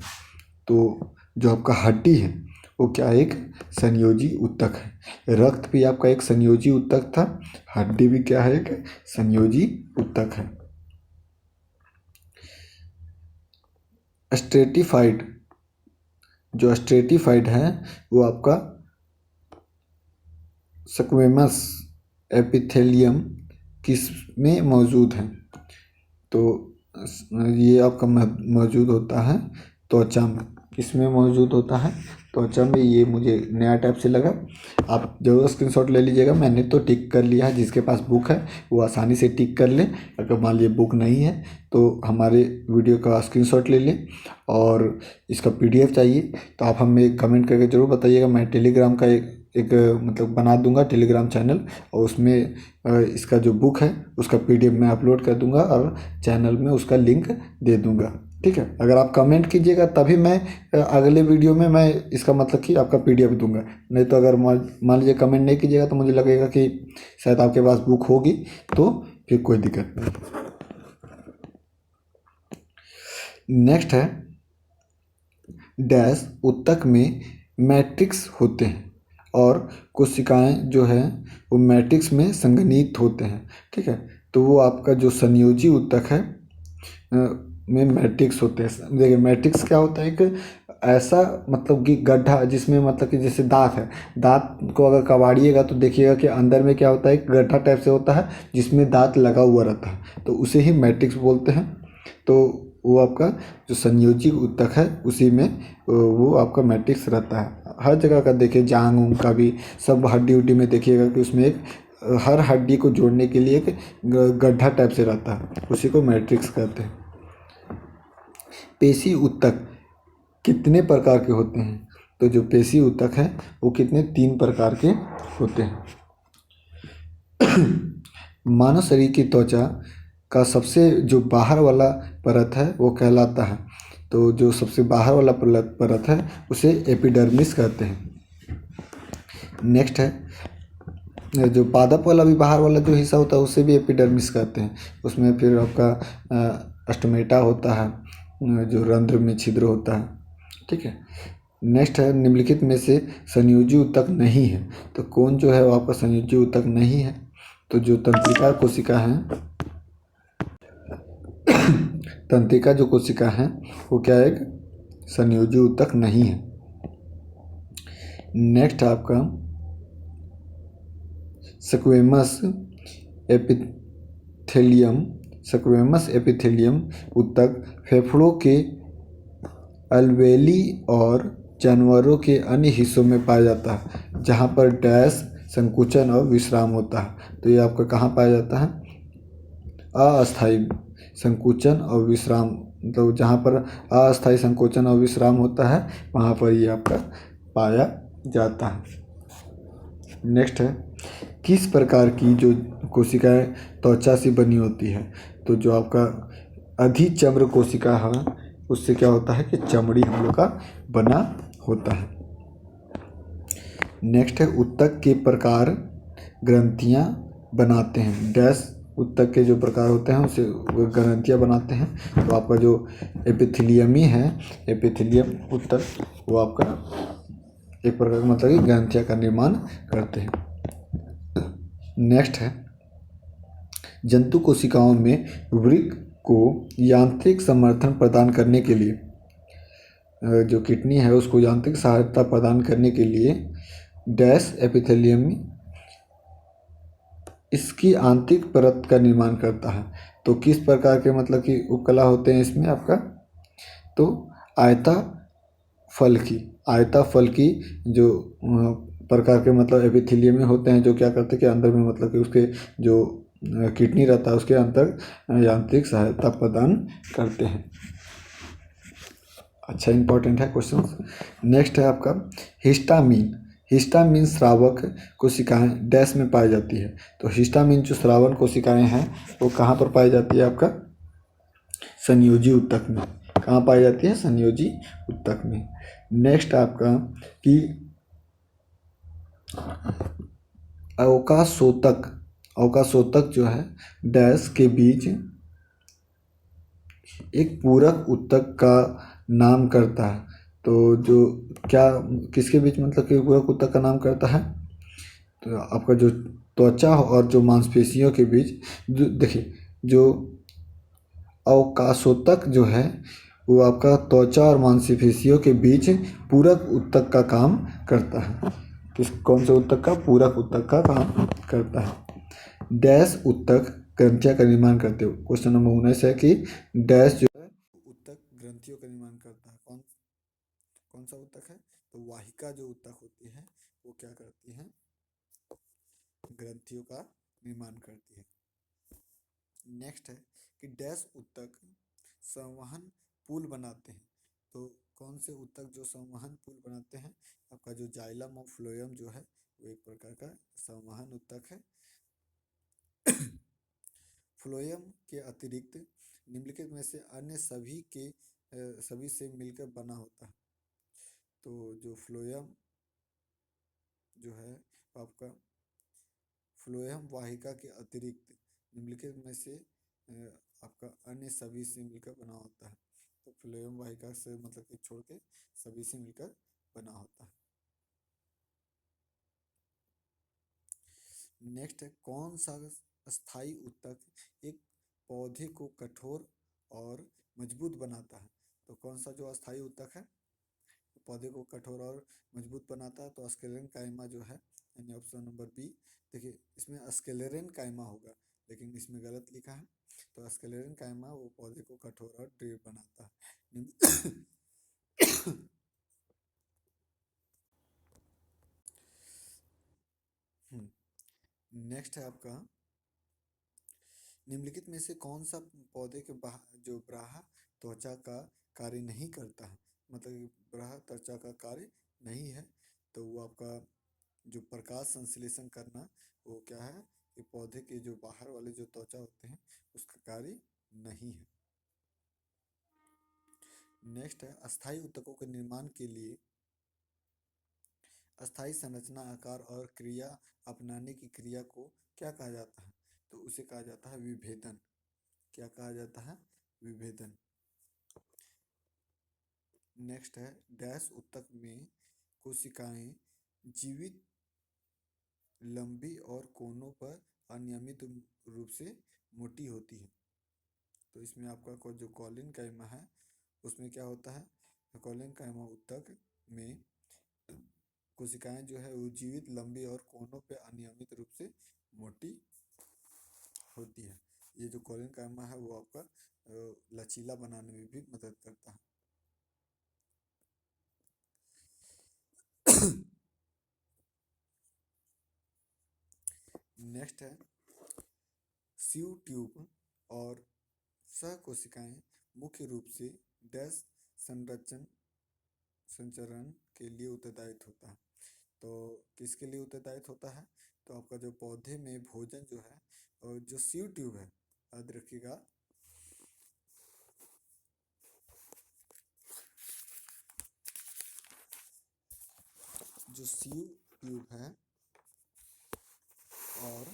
तो जो आपका हड्डी है वो क्या एक संयोजी ऊतक है। रक्त भी आपका एक संयोजी ऊतक था, हड्डी भी क्या है? एक संयोजी ऊतक है। स्ट्रेटिफाइड, जो स्ट्रेटिफाइड है वो आपका स्क्वेमस एपिथेलियम किस में मौजूद है? तो ये आपका मौजूद होता है त्वचा में। किसमें मौजूद होता है? त्वचा में। ये मुझे नया टाइप से लगा, आप जरूर स्क्रीनशॉट ले लीजिएगा। मैंने तो टिक कर लिया है, जिसके पास बुक है वो आसानी से टिक कर ले। अगर मान लीजिए बुक नहीं है तो हमारे वीडियो का स्क्रीनशॉट ले लें, और इसका पीडीएफ चाहिए तो आप हमें कमेंट करके ज़रूर बताइएगा। मैं टेलीग्राम का एक मतलब बना दूंगा टेलीग्राम चैनल, और उसमें इसका जो बुक है उसका पीडीएफ मैं अपलोड कर दूंगा और चैनल में उसका लिंक दे दूंगा। ठीक है, अगर आप कमेंट कीजिएगा तभी मैं अगले वीडियो में मैं इसका मतलब कि आपका पीडीएफ दूंगा। नहीं तो अगर मान लीजिए कमेंट नहीं कीजिएगा तो मुझे लगेगा कि शायद आपके पास बुक होगी, तो फिर कोई दिक्कत नहीं। नेक्स्ट है डैश ऊतक में मैट्रिक्स होते हैं और कोशिकाएं जो है वो मैट्रिक्स में संघनित होते हैं। ठीक है, तो वो आपका जो संयोजी ऊतक है में मैट्रिक्स होते हैं। देखिए मैट्रिक्स क्या होता है? एक ऐसा मतलब कि गड्ढा जिसमें मतलब कि जैसे दांत है, दांत को अगर कबाड़िएगा तो देखिएगा कि अंदर में क्या होता है? एक गड्ढा टाइप से होता है जिसमें दांत लगा हुआ रहता है, तो उसे ही मैट्रिक्स बोलते हैं। तो वो आपका जो संयोजी ऊतक है उसी में वो आपका मैट्रिक्स रहता है। हर जगह का देखिए, जांग उंग का भी, सब हड्डी उड्डी में देखिएगा कि उसमें एक हर हड्डी को जोड़ने के लिए एक गड्ढा टाइप से रहता है, उसी को मैट्रिक्स कहते हैं। पेशी ऊतक कितने प्रकार के होते हैं? तो जो पेशी ऊतक है वो कितने? 3 प्रकार के होते हैं। मानव शरीर की त्वचा का सबसे जो बाहर वाला परत है वो कहलाता है, तो जो सबसे बाहर वाला परत है उसे एपिडर्मिस कहते हैं। नेक्स्ट है जो पादप वाला भी बाहर वाला जो हिस्सा होता है उसे भी एपिडर्मिस कहते हैं। उसमें फिर आपका स्टोमेटा होता है, जो रंध्र में छिद्र होता है। ठीक है, नेक्स्ट है निम्नलिखित में से संयोजी ऊतक नहीं है। तो कौन जो है वो आपका संयोजी ऊतक नहीं है? तो जो तंत्रिका कोशिका है, तंत्रिका जो कोशिका है वो क्या है? एक संयोजी ऊतक नहीं है। नेक्स्ट है आपका स्क्वेमस एपिथेलियम। स्क्वेमस एपिथेलियम ऊतक फेफड़ों के अलवेली और जानवरों के अन्य हिस्सों में पाया जाता है, जहाँ पर डैश संकुचन और विश्राम होता है। तो ये आपका कहाँ पाया जाता है? अस्थाई संकुचन और विश्राम, मतलब जहाँ पर अस्थाई संकोचन और विश्राम होता है वहाँ पर ये आपका पाया जाता है। नेक्स्ट है, किस प्रकार की जो कोशिकाएं त्वचा से बनी होती है? तो जो आपका अधिचर्म कोशिका है उससे क्या होता है कि चमड़ी हम लोग का बना होता है। नेक्स्ट है, ऊतक के प्रकार ग्रंथियां बनाते हैं। डैश ऊतक के जो प्रकार होते हैं उसे वो ग्रंथियां बनाते हैं। तो आपका जो एपिथेलियमी है, एपिथेलियम ऊतक, वो आपका एक प्रकार मतलब कि ग्रंथियां का निर्माण करते हैं। नेक्स्ट है, जंतु कोशिकाओं में वृक्क को यांत्रिक समर्थन प्रदान करने के लिए, जो किडनी है उसको यांत्रिक सहायता प्रदान करने के लिए डैश एपिथेलियम इसकी आंतरिक परत का निर्माण करता है। तो किस प्रकार के मतलब कि उपकला होते हैं इसमें आपका? तो आयता फल की जो प्रकार के मतलब एपिथेलियम में होते हैं, जो क्या करते हैं कि अंदर में मतलब कि उसके जो किडनी रहता है उसके अंदर यांत्रिक सहायता प्रदान करते हैं। अच्छा, इंपॉर्टेंट है क्वेश्चन। नेक्स्ट है आपका हिस्टामिन। हिस्टामिन स्रावक कोशिकाएं डैश में पाई जाती है। तो हिस्टामिन जो स्रावक कोशिकाएं हैं वो कहाँ पर पाई जाती है? आपका संयोजी ऊतक में। कहाँ पाई जाती है? संयोजी ऊतक में। नेक्स्ट आपका कि अवकाशोतक जो है डैश के बीच एक पूरक ऊतक का नाम करता है। तो जो क्या किसके बीच मतलब कि पूरक ऊतक का नाम करता है? तो आपका जो त्वचा और जो मांसपेशियों के बीच देखिए, जो अवकाशोतक जो है वो आपका त्वचा और मांसपेशियों के बीच पूरक ऊतक का काम करता है। कौन से ऊतक का? पूरक ऊतक का काम करता है। डैश ऊतक ग्रंथियां का निर्माण करते हो। क्वेश्चन नंबर 19 है कि डैश जो है ऊतक ग्रंथियों का निर्माण करता है। कौन कौन सा ऊतक है? तो वाहिका जो ऊतक होती है वो क्या करती है? ग्रंथियों का निर्माण करती है। नेक्स्ट है कि डैश ऊतक संवहन पुल बनाते हैं। तो कौन से ऊतक जो संवहन पुल बनाते हैं? आपका जो जाइलम और फ्लोएम जो है वो एक प्रकार का संवहन ऊतक है। फ्लोएम के अतिरिक्त निम्नलिखित में से अन्य सभी से मिलकर बना होता है। तो जो फ्लोएम जो है आपका फ्लोएम वाहिका के अतिरिक्त निम्नलिखित में से आपका अन्य सभी से मिलकर बना होता है। तो फ्लोएम वाहिका से मतलब कि छोड़ के सभी से मिलकर बना होता है। नेक्स्ट है, कौन सा स्थायी ऊतक एक पौधे को कठोर और मजबूत बनाता है? तो कौन सा जो अस्थायी ऊतक है पौधे को कठोर और मजबूत बनाता है? तो स्क्लेरेन काइमा जो है, यानी ऑप्शन नंबर बी। देखिए इसमें स्क्लेरेन काइमा होगा लेकिन इसमें गलत लिखा है। तो स्क्लेरेन काइमा वो पौधे को कठोर और दृढ़ बनाता है। नेक्स्ट है आपका, निम्नलिखित में से कौन सा पौधे के जो बाह्य त्वचा का कार्य नहीं करता है? मतलब बाह्य त्वचा का कार्य नहीं है। तो वो आपका जो प्रकाश संश्लेषण करना, वो क्या है कि पौधे के जो बाहर वाले जो त्वचा होते हैं उसका कार्य नहीं है। नेक्स्ट है, अस्थायी ऊतकों के निर्माण के लिए अस्थायी संरचना, आकार और क्रिया अपनाने की क्रिया को क्या कहा जाता है? तो उसे कहा जाता है विभेदन। क्या कहा जाता है? विभेदन। नेक्स्ट है, डैश ऊतक में कोशिकाएं जीवित लंबी और कोनों पर अनियमित रूप से मोटी होती है। तो इसमें आपका जो कॉलिन काइमा है उसमें क्या होता है? कॉलिन काइमा ऊतक में कोशिकाएं जो है वो जीवित लंबी और कोनों पे अनियमित रूप से मोटी होती है। ये जो कॉलिन काइमा है वो आपका लचीला बनाने में भी मदद करता है। नेक्स्ट है सीव ट्यूब और सहकोशिकाएं मुख्य रूप से डैश संचरण के लिए उत्तरदायित्व होता है। तो किसके लिए उत्तरदायित्व होता है? तो आपका जो पौधे में भोजन जो है और जो सीव ट्यूब है, याद रखिएगा, जो सीव ट्यूब है और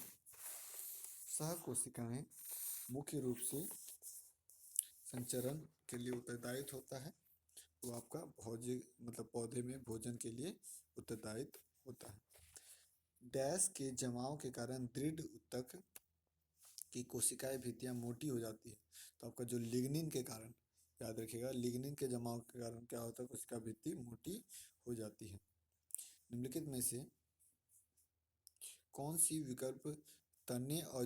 सहकोशिकाएं मुख्य रूप से संचरण के लिए उत्तरदायित्व होता है। वो आपका भोज्य मतलब पौधे में भोजन के लिए उत्तरदायित्व होता है। डैश के जमाव के कारण दृढ़ ऊतक की कोशिकाएं भित्तियां मोटी हो जाती है। तो आपका जो लिग्निन के कारण, याद रखिएगा, लिग्निन के जमाव के कारण क्या होता है? कोशिका भित्ति मोटी हो जाती है। निम्नलिखित में से कौन सी विकल्प तने और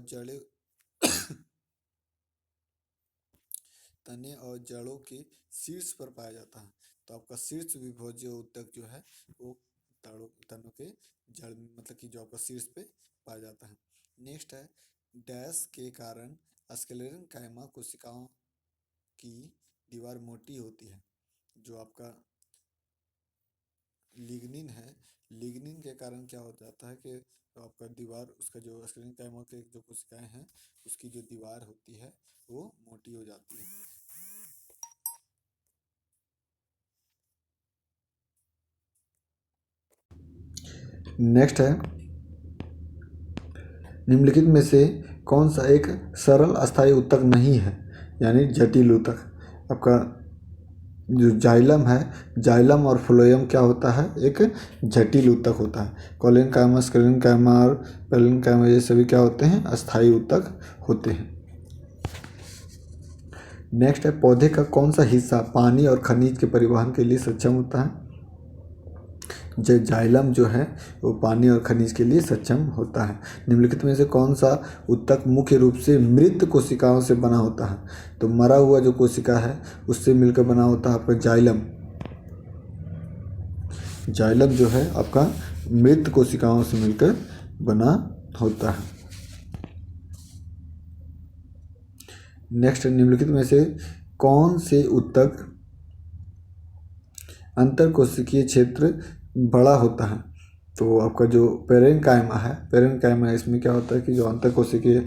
जड़ों के शीर्ष पर पाया जाता है? तो आपका शीर्ष विभोज्य ऊतक जो है वो तनों के जड़ मतलब कि जो आपका शीर्ष पे पाया जाता है। नेक्स्ट है डैश के कारण स्क्लेरेंकाइमा कोशिकाओं की दीवार मोटी होती है। जो आपका लिग्निन है, लिग्निन के कारण क्या हो जाता है कि तो आपका दीवार उसका जो स्क्लेरेंकाइमा के जो कोशिकाएं हैं उसकी जो दीवार होती है वो मोटी हो जाती है। नेक्स्ट है निम्नलिखित में से कौन सा एक सरल अस्थायी ऊतक नहीं है, यानी जटिल ऊतक? आपका जो जाइलम है, जाइलम और फ्लोएम क्या होता है? एक जटिल ऊतक होता है। कोलेनकाइमा, स्क्लेरेनकाइमा और पेरेन्काइमा ये सभी क्या होते हैं? अस्थायी ऊतक होते हैं। नेक्स्ट है पौधे का कौन सा हिस्सा पानी और खनिज के परिवहन के लिए सक्षम होता है? जो जाइलम जो है वो पानी और खनिज के लिए सक्षम होता है। निम्नलिखित में से कौन सा ऊतक मुख्य रूप से मृत कोशिकाओं से बना होता है? तो मरा हुआ जो कोशिका है उससे मिलकर बना होता है आपका जाइलम। जाइलम जो है आपका मृत कोशिकाओं से मिलकर बना होता है। नेक्स्ट निम्नलिखित में से कौन से ऊतक अंतरकोशिकीय क्षेत्र बड़ा होता है? तो आपका जो पेरेन्काइमा है, पेरेन्काइमा इसमें क्या होता है कि जो अंतरकोशिकीय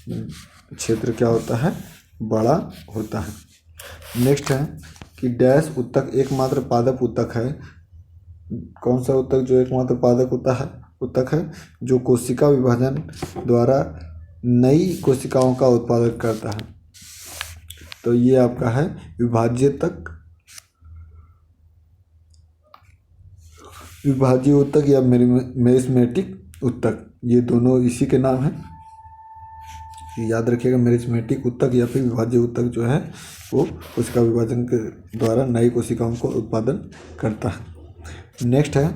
क्षेत्र क्या होता है? बड़ा होता है। नेक्स्ट है कि डैश ऊतक एकमात्र पादप ऊतक है। कौन सा ऊतक जो एकमात्र पादप ऊतक है जो कोशिका विभाजन द्वारा नई कोशिकाओं का उत्पादन करता है? तो ये आपका है विभाज्य ऊतक या मेरिस्मेटिक ऊतक, ये दोनों इसी के नाम हैं। याद रखिएगा, मेरिस्मेटिक ऊतक या फिर विभाज्य ऊतक जो है वो कोशिका विभाजन के द्वारा नई कोशिकाओं को उत्पादन करता है। नेक्स्ट है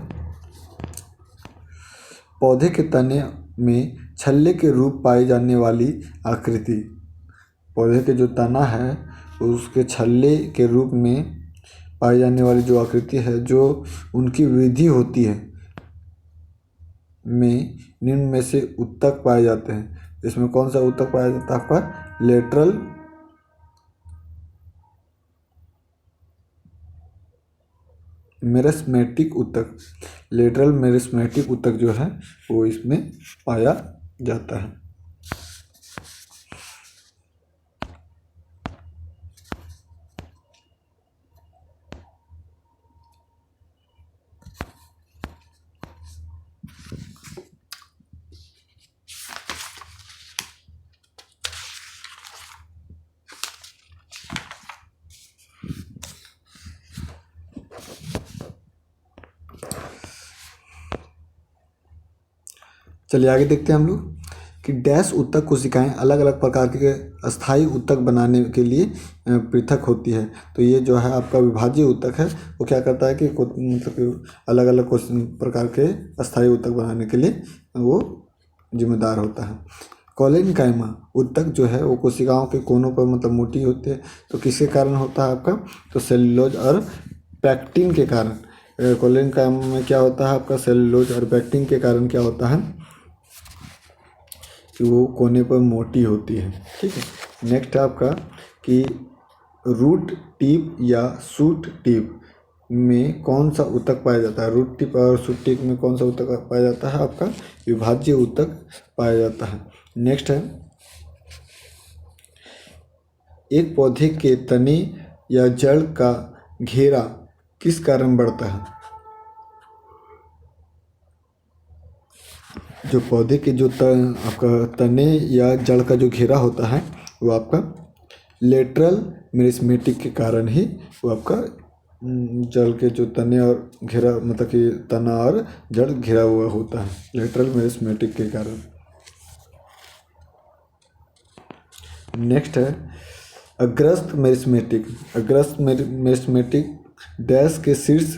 पौधे के तने में छल्ले के रूप पाई जाने वाली आकृति। पौधे के जो तना है उसके छल्ले के रूप में पाई जाने वाली जो आकृति है, जो उनकी वृद्धि होती है, में निम्न में से ऊतक पाए जाते हैं। इसमें कौन सा ऊतक पाया जाता है? आपका लेटरल मेरिस्मेटिक ऊतक। लेटरल मेरिस्मेटिक ऊतक जो है वो इसमें पाया जाता है। चलिए आगे देखते हैं हम लोग कि डैश ऊतक कोशिकाएं अलग अलग प्रकार के अस्थायी ऊतक बनाने के लिए पृथक होती है। तो ये जो है आपका विभाज्य ऊतक है वो क्या करता है कि मतलब कि अलग अलग प्रकार के अस्थायी ऊतक बनाने के लिए वो जिम्मेदार होता है। कोलेनकाइमा ऊतक जो है वो कोशिकाओं के कोनों पर मतलब मोटी होती है। तो किसके कारण होता है आपका? तो सेलुलोज और पैक्टिन के कारण। कोलेनकाइमा में क्या होता है आपका? सेलुलोज और पैक्टिन के कारण क्या होता है? कि वो कोने पर मोटी होती है। ठीक है। नेक्स्ट है आपका कि रूट टिप या शूट टिप में कौन सा ऊतक पाया जाता है। रूट टिप और शूट टिप में कौन सा ऊतक पाया जाता है, आपका विभाज्य ऊतक पाया जाता है। नेक्स्ट है एक पौधे के तने या जड़ का घेरा किस कारण बढ़ता है। जो पौधे के जो आपका तने या जड़ का जो घेरा होता है वो आपका लेटरल मेरिस्मेटिक के कारण ही वो आपका जड़ के जो तने और घेरा मतलब कि तना और जड़ घिरा हुआ होता है लेटरल मेरिस्मेटिक के कारण। नेक्स्ट है अग्रस्त मेरिस्मेटिक। अग्रस्त मेरिस्मेटिक डैश के शीर्ष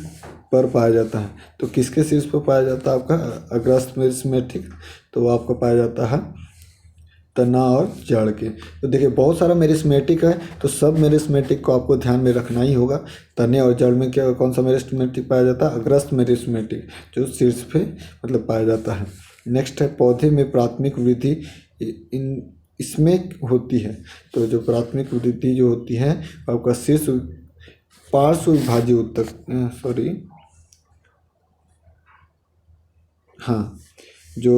पर पाया जाता है। तो किसके शीर्ष पर पाया जाता है आपका अग्रस्त मेरिस्मेटिक, तो वो आपका पाया जाता है तना और जड़ के। तो देखिए बहुत सारा मेरिस्मेटिक है, तो सब मेरिस्मेटिक को आपको ध्यान में रखना ही होगा। तने और जड़ में क्या कौन सा मेरिस्मेटिक पाया जाता है, अग्रस्त मेरिस्मेटिक जो शीर्ष पे मतलब पाया जाता है। नेक्स्ट है पौधे में प्राथमिक वृद्धि इसमें होती है। तो जो प्राथमिक वृद्धि जो होती है आपका शीर्ष पार्श्व विभाज्य ऊतक हाँ, जो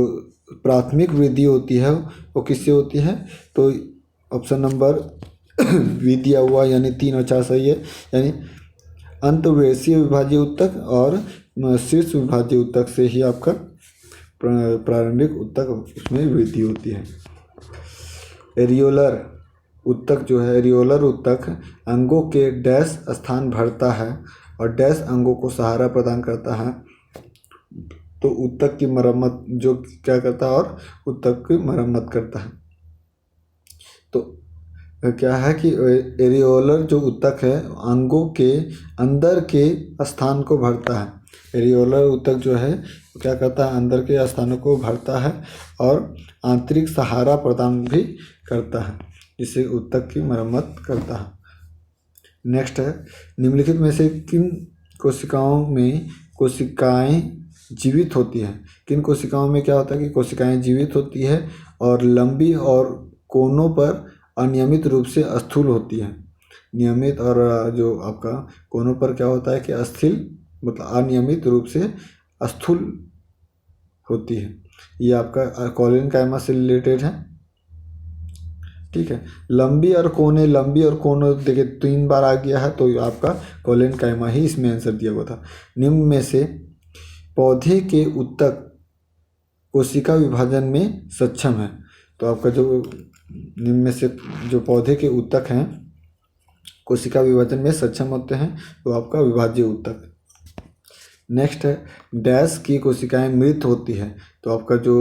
प्राथमिक वृद्धि होती है वो किससे होती है, तो ऑप्शन नंबर बी दिया हुआ यानी 3 और 4 सही है। यानी अंतर्वेशीय विभाज्य ऊतक और शीर्ष विभाज्य ऊतक से ही आपका प्रारंभिक ऊतक उसमें वृद्धि होती है। एरियोलर ऊतक जो है, एरियोलर ऊतक अंगों के डैश स्थान भरता है और डैश अंगों को सहारा प्रदान करता है। तो ऊतक की मरम्मत जो क्या करता है और ऊतक की मरम्मत करता है। तो क्या है कि एरियोलर जो ऊतक है अंगों के अंदर के स्थान को भरता है। एरियोलर ऊतक जो है क्या करता है, अंदर के स्थानों को भरता है और आंतरिक सहारा प्रदान भी करता है, जिससे ऊतक की मरम्मत करता है। नेक्स्ट है निम्नलिखित में से किन कोशिकाओं में कोशिकाएं जीवित होती हैं। किन कोशिकाओं में क्या होता है कि कोशिकाएं जीवित होती है और लंबी और कोनों पर अनियमित रूप से स्थूल होती है। नियमित और जो आपका कोनों पर क्या होता है कि अस्थिल मतलब अनियमित रूप से स्थूल होती है। ये आपका कॉलिन कायमा से रिलेटेड है। ठीक है, लंबी और कोने देखिए 3 बार आ गया है, तो आपका कॉलिन कायमा ही इसमें आंसर दिया हुआ था। निम्न में से पौधे के ऊतक कोशिका विभाजन में सक्षम है। तो आपका जो निम्न में से जो पौधे के ऊतक हैं कोशिका विभाजन में सक्षम होते हैं तो आपका विभाज्य ऊतक। नेक्स्ट है डैश की कोशिकाएं मृत होती है। तो आपका जो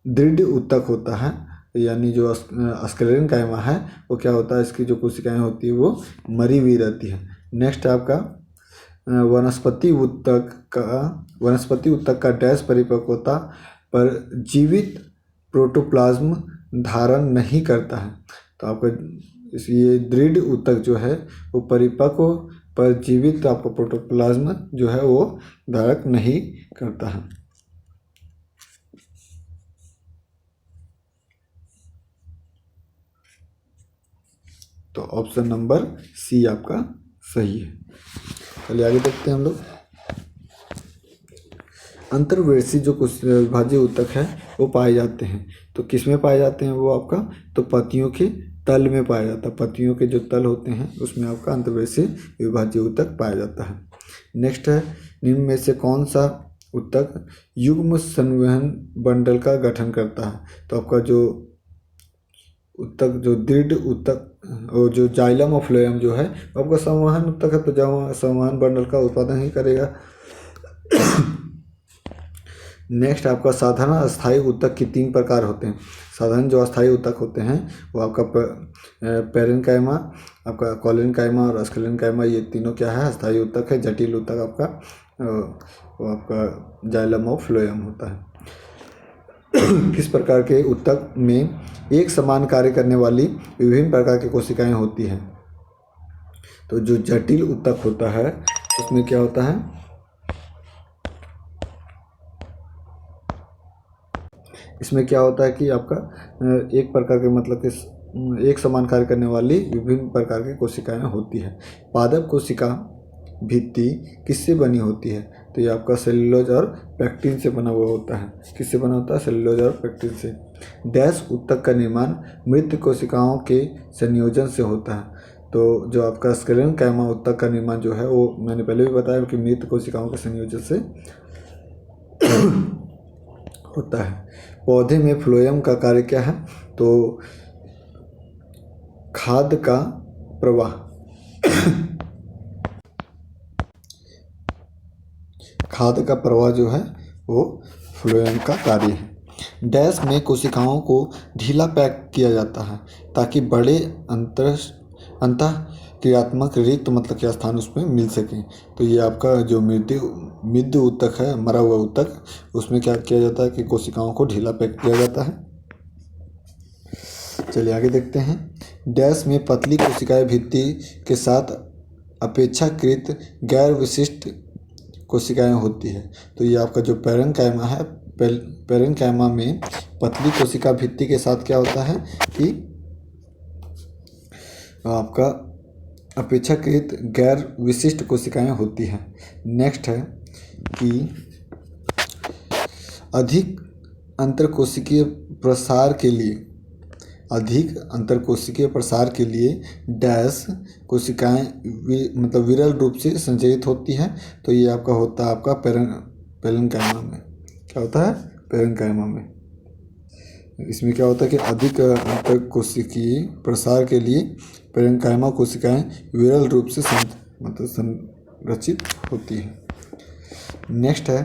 दृढ़ ऊतक होता है यानी जो स्क्लेरन कायमा है वो क्या होता है, इसकी जो कोशिकाएं होती है वो मरी हुई रहती है। नेक्स्ट है आपका वनस्पति ऊतक का डैश परिपक्वता पर जीवित प्रोटोप्लाज्म धारण नहीं करता है। तो आपका ये दृढ़ ऊतक जो है वो परिपक्व पर जीवित आपका प्रोटोप्लाज्म जो है वो धारक नहीं करता है। तो ऑप्शन नंबर सी आपका सही है। चलिए आगे देखते हैं हम लोग। अंतर्वेशी जो कुछ विभाज्य ऊतक है वो पाए जाते हैं। तो किस में पाए जाते हैं वो आपका, तो पत्तियों के तल में पाया जाता है। पत्तियों के जो तल होते हैं उसमें आपका अंतर्वेशी विभाज्य ऊतक पाया जाता है। नेक्स्ट है निम्न में से कौन सा ऊतक युग्म संवहन बंडल का गठन करता है। तो आपका जो ऊतक जो दृढ़ ऊतक और जो जाइलम और फ्लोएम जो है आपका संवहन ऊतक है, तो जब संवहन बंडल का उत्पादन ही करेगा। नेक्स्ट आपका साधारण अस्थायी ऊतक की 3 प्रकार होते हैं। साधारण जो अस्थायी ऊतक होते हैं वो आपका पेरेन्काइमा, आपका कॉलिनकाइमा और स्क्लेरेन्काइमा, ये तीनों क्या है अस्थायी ऊतक है। जटिल ऊतक आपका वो आपका जाइलम और फ्लोएम होता है। किस प्रकार के ऊतक में एक समान कार्य करने वाली विभिन्न प्रकार की कोशिकाएं होती हैं। तो जो जटिल ऊतक होता है उसमें क्या होता है, इसमें क्या होता है कि आपका एक प्रकार के मतलब कि एक समान कार्य करने वाली विभिन्न प्रकार की कोशिकाएं होती है। पादप कोशिका भित्ति किससे बनी होती है? तो ये आपका सेलुलोज और पेक्टिन से बना हुआ होता है। किससे बना होता है? सेलुलोज और पेक्टिन से। डैश उत्तक का निर्माण मृत कोशिकाओं के संयोजन से होता है। तो जो आपका स्क्लेरेंकाइमा उत्तक का निर्माण जो है वो मैंने पहले भी बताया कि मृत कोशिकाओं के संयोजन से होता है। पौधे में फ्लोएम का कार्य क्या है? तो खाद का प्रवाह खाद का प्रवाह जो है वो फ्लोएम का कार्य है। डैश में कोशिकाओं को ढीला पैक किया जाता है ताकि बड़े अंतःक्रियात्मक रिक्त मतलब के स्थान उसमें मिल सकें। तो ये आपका जो मृद ऊतक है, मरा हुआ ऊतक, उसमें क्या किया जाता है कि कोशिकाओं को ढीला पैक किया जाता है। चलिए आगे देखते हैं। डैश में पतली कोशिकाएं भित्ति के साथ अपेक्षाकृत गैर विशिष्ट कोशिकाएं होती है। तो ये आपका जो पेरेन्काइमा है, पेरेन्काइमा में पतली कोशिका भित्ति के साथ क्या होता है कि आपका अपेक्षाकृत गैर विशिष्ट कोशिकाएं होती हैं। नेक्स्ट है कि अधिक अंतरकोशिकीय प्रसार के लिए डैश कोशिकाएं मतलब विरल रूप से संचयित होती हैं। तो ये आपका होता है आपका पेरेन्काइमा में। क्या होता है? पेरेन्काइमा में। इसमें क्या होता है कि अधिक अंतरकोशिकीय प्रसार के लिए पेरेन्काइमा कोशिकाएं विरल रूप से संरचित होती हैं। नेक्स्ट है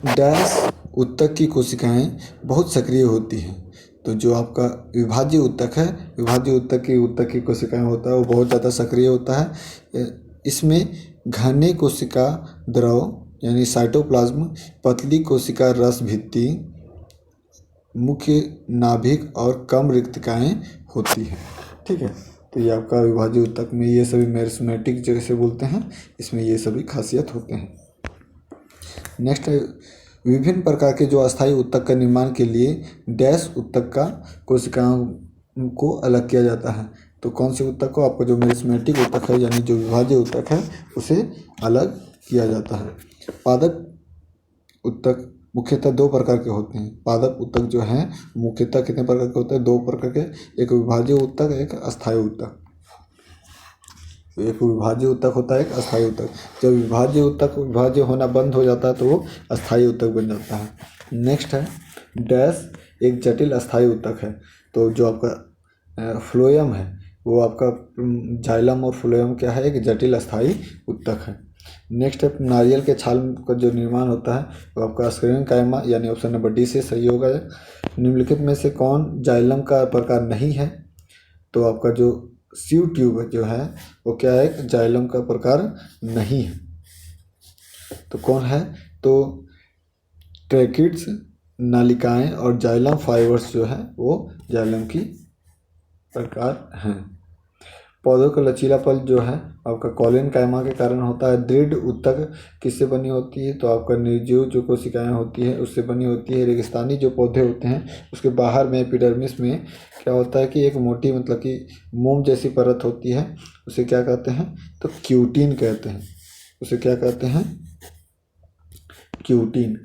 डैश उत्तक की कोशिकाएं बहुत सक्रिय होती हैं। तो जो आपका विभाज्य उत्तक है, विभाज्य उत्तक की कोशिकाएं होता है वो बहुत ज़्यादा सक्रिय होता है। इसमें घने कोशिका द्रव यानी साइटोप्लाज्म, पतली कोशिका रस भित्ति, मुख्य नाभिक और कम रिक्तिकाएं होती हैं। ठीक है, तो ये आपका विभाज्य उत्तक में ये सभी मेरिस्टेमेटिक जैसे बोलते हैं, इसमें ये सभी खासियत होते हैं। नेक्स्ट है विभिन्न प्रकार के जो अस्थायी उत्तक का निर्माण के लिए डैश उत्तक का कोशिकाओं को अलग किया जाता है। तो कौन से उत्तक को? आपका जो मेरिस्टेमेटिक उत्तक है यानी जो विभाज्य उत्तक है उसे अलग किया जाता है। पादप उत्तक मुख्यतः दो प्रकार के होते हैं। पादप उत्तक जो हैं मुख्यतः कितने प्रकार के होते हैं? दो प्रकार के, एक विभाज्य उत्तक, एक अस्थायी उत्तक। एक विभाज्य उत्तक होता है, एक अस्थायी उत्तक। जब विभाज्य होना बंद हो जाता है तो वो अस्थायी उत्तक बन जाता है। नेक्स्ट है डैश एक जटिल अस्थायी उत्तक है। तो जो आपका फ्लोएम है वो आपका जाइलम और फ्लोएम क्या है? एक जटिल अस्थायी उत्तक है। नेक्स्ट है नारियल के छाल का जो निर्माण होता है वो आपका स्क्लेरेंकाइमा यानी ऑप्शन नंबर डी से सही होगा। निम्नलिखित में से कौन जाइलम का प्रकार नहीं है? तो आपका जो सीव ट्यूब जो है वो क्या है? एक जाइलम का प्रकार नहीं है। तो कौन है? तो ट्रैकिड्स, नालिकाएं और जाइलम फाइबर्स जो है वो जाइलम की प्रकार हैं। पौधों का लचीलापन जो है आपका कॉलेनकाइमा के कारण होता है। दृढ़ उत्तक किससे बनी होती है? तो आपका निर्जीव जो कोशिकाएं होती है उससे बनी होती है। रेगिस्तानी जो पौधे होते हैं उसके बाहर में एपिडर्मिस में क्या होता है कि एक मोटी मतलब कि मोम जैसी परत होती है, उसे क्या कहते हैं? तो क्यूटीन कहते हैं। उसे क्या कहते हैं? क्यूटीन।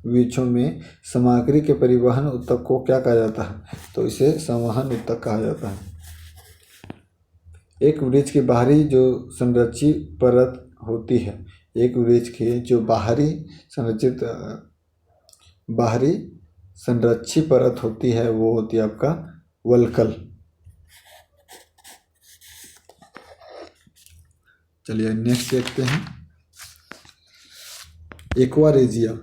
वृक्षों में सामग्री के परिवहन उत्तक को क्या कहा जाता है? तो इसे संवहन उत्तक कहा जाता है। एक वृक्ष की बाहरी जो संरचित परत होती है, एक वृक्ष की जो बाहरी संरक्षित परत होती है वो होती है आपका वल्कल। चलिए नेक्स्ट देखते हैं। एक्वारेजिया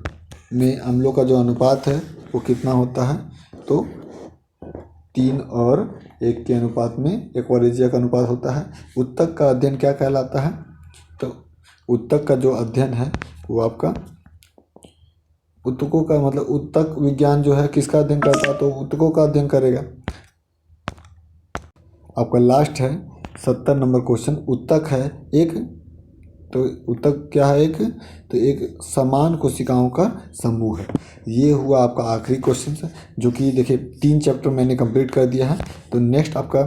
में अम्लों का जो अनुपात है वो कितना होता है? तो 3 और 1 के अनुपात में एक्वारेजिया का अनुपात होता है। उत्तक का अध्ययन क्या कहलाता है? तो उत्तक का जो अध्ययन है वो आपका उत्तकों का मतलब उत्तक विज्ञान जो है किसका अध्ययन करता है? तो उत्तकों का अध्ययन करेगा। आपका लास्ट है 70 नंबर क्वेश्चन। उत्तक है एक तो ऊतक क्या है एक, तो एक समान कोशिकाओं का समूह है। ये हुआ आपका आखिरी क्वेश्चन, जो कि देखिए 3 चैप्टर मैंने कंप्लीट कर दिया है। तो नेक्स्ट आपका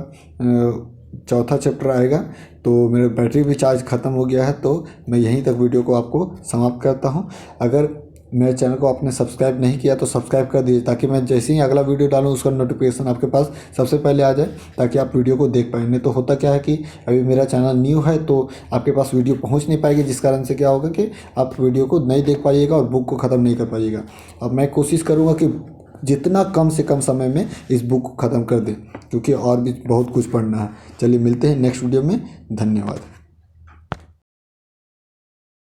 चौथा चैप्टर आएगा। तो मेरा बैटरी भी चार्ज ख़त्म हो गया है, तो मैं यहीं तक वीडियो को आपको समाप्त करता हूँ। अगर मेरे चैनल को आपने सब्सक्राइब नहीं किया तो सब्सक्राइब कर दीजिए, ताकि मैं जैसे ही अगला वीडियो डालूँ उसका नोटिफिकेशन आपके पास सबसे पहले आ जाए, ताकि आप वीडियो को देख पाएँ। नहीं तो होता क्या है कि अभी मेरा चैनल न्यू है तो आपके पास वीडियो पहुंच नहीं पाएगी, जिस कारण से क्या होगा कि आप वीडियो को नहीं देख पाइएगा और बुक को ख़त्म नहीं कर पाइएगा। अब मैं कोशिश करूँगा कि जितना कम से कम समय में इस बुक को ख़त्म कर दें, क्योंकि और भी बहुत कुछ पढ़ना है। चलिए मिलते हैं नेक्स्ट वीडियो में। धन्यवाद।